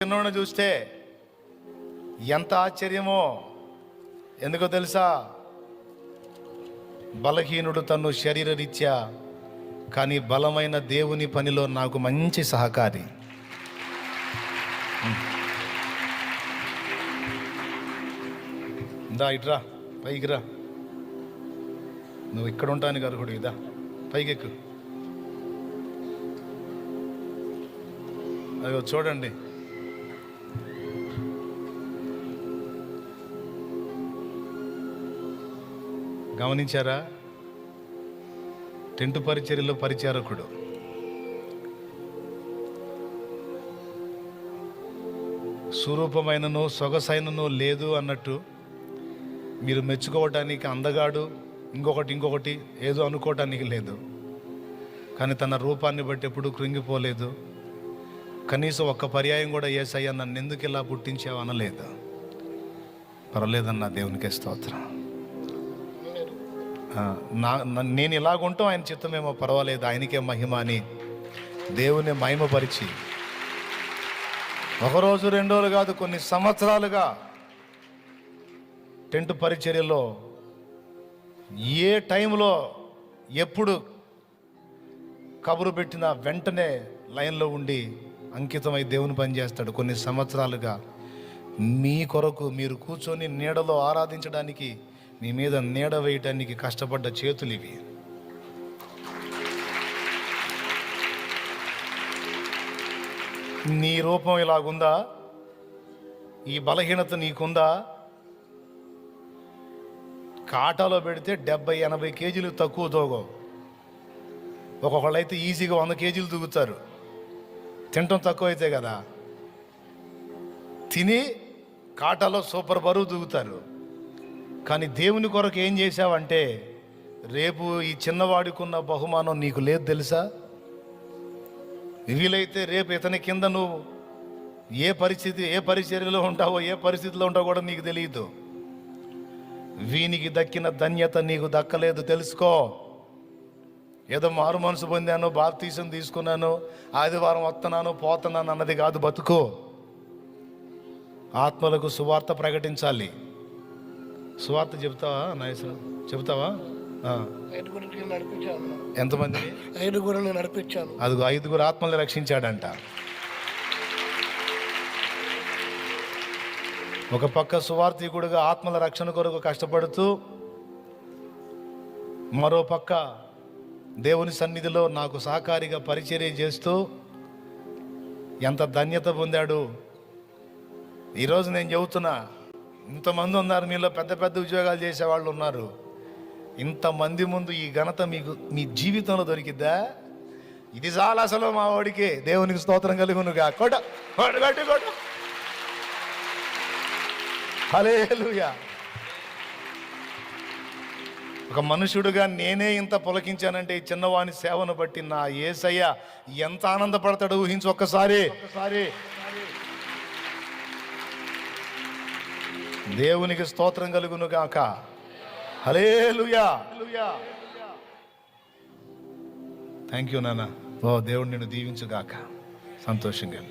చిన్నోడిని చూస్తే ఎంత ఆశ్చర్యమో. ఎందుకో తెలుసా? బలహీనుడు తను శరీరరీత్యా, కానీ బలమైన దేవుని పనిలో నాకు మంచి సహకారి. దా ఇట్రా, పైకి రా. నువ్వు ఇక్కడ ఉంటాను అర్హుడు. ఇదా పైకి ఎక్కు. అయ్యో చూడండి, గమనించారా? టెంటు పరిచర్యలో పరిచారకుడు. స్వరూపమైనను సొగసైనను లేదు అన్నట్టు మీరు మెచ్చుకోవటానికి అందగాడు ఇంకొకటి ఏదో అనుకోవటానికి లేదు. కానీ తన రూపాన్ని బట్టి ఎప్పుడు కృంగిపోలేదు. కనీసం ఒక్క పర్యాయం కూడా యేసయ్య నన్ను ఎందుకు ఇలా పుట్టించావు అనలేదు. పర్వాలేదన్నా, దేవునికే స్తోత్రం. నేను ఇలాగుంటాం ఆయన చిత్తమేమో, పర్వాలేదు, ఆయనకే మహిమ అని దేవుని మహిమపరిచి ఒకరోజు 2 రోజులు కాదు, కొన్ని సంవత్సరాలుగా టెంట్ పరిచర్యలో ఏ టైంలో ఎప్పుడు కబురు పెట్టినా వెంటనే లైన్లో ఉండి అంకితమై దేవుని పని చేస్తాడు. కొన్ని సంవత్సరాలుగా మీ కొరకు మీరు కూర్చొని నీడలో ఆరాధించడానికి, మీ మీద నీడ వేయటానికి కష్టపడ్డ చేతులు ఇవి. నీ రూపం ఇలాగుందా? ఈ బలహీనత నీకుందా? కాటాలో పెడితే 70-80 కేజీలు తక్కువ తోగో. ఒక్కొక్కళ్ళు అయితే ఈజీగా 100 కేజీలు తూగుతారు. తినటం తక్కువ అయితే కదా, తిని కాటాలో సూపర్ బరువు తూగుతారు. కానీ దేవుని కొరకు ఏం చేశావంటే, రేపు ఈ చిన్నవాడికున్న బహుమానం నీకు లేదు తెలుసా? వీలైతే రేపు ఇతని కింద నువ్వు ఏ పరిచర్యలో ఉంటావో, ఏ పరిస్థితిలో ఉంటావో కూడా నీకు తెలియదు. వీనికి దక్కిన ధన్యత నీకు దక్కలేదు, తెలుసుకో. ఏదో మారు మనసు పొందాను, బాప్తీసం తీసుకున్నాను, ఆదివారం వస్తున్నాను పోతున్నాను అన్నది కాదు బతుకు. ఆత్మలకు సువార్త ప్రకటించాలి. సువార్త చెబుతావా? నాయసరా చెబుతావా? ఎంతమంది? 5 నడిపించాను. అదిగో 5 ఆత్మల్ని రక్షించాడంట. ఒక పక్క సువార్థికుడుగా ఆత్మల రక్షణ కొరకు కష్టపడుతూ, మరో పక్క దేవుని సన్నిధిలో నాకు సహకారిగా పరిచర్య చేస్తూ ఎంత ధన్యత పొందాడు. ఈరోజు నేను చెబుతున్నా, ఇంతమంది ఉన్నారు మీలో, పెద్ద పెద్ద ఉద్యోగాలు చేసేవాళ్ళు ఉన్నారు. ఇంతమంది ముందు ఈ ఘనత మీకు మీ జీవితంలో దొరికిద్దా? ఇది చాలా అసలు మా వాడికి. దేవునికి స్తోత్రం కలుగునుగా. కొడ కొడు కొడు. హల్లెలూయా. ఒక మనుషుడుగా నేనే ఇంత పులకించానంటే ఈ చిన్నవాని సేవను బట్టి నా యేసయ్య ఎంత ఆనందపడతాడు ఊహించు ఒక్కసారి. దేవునికి స్తోత్రం కలుగును గాక. హల్లెలూయా. థ్యాంక్ యూ నాన్న. ఓ దేవుడు నిన్ను దీవించుగాక. సంతోషంగా.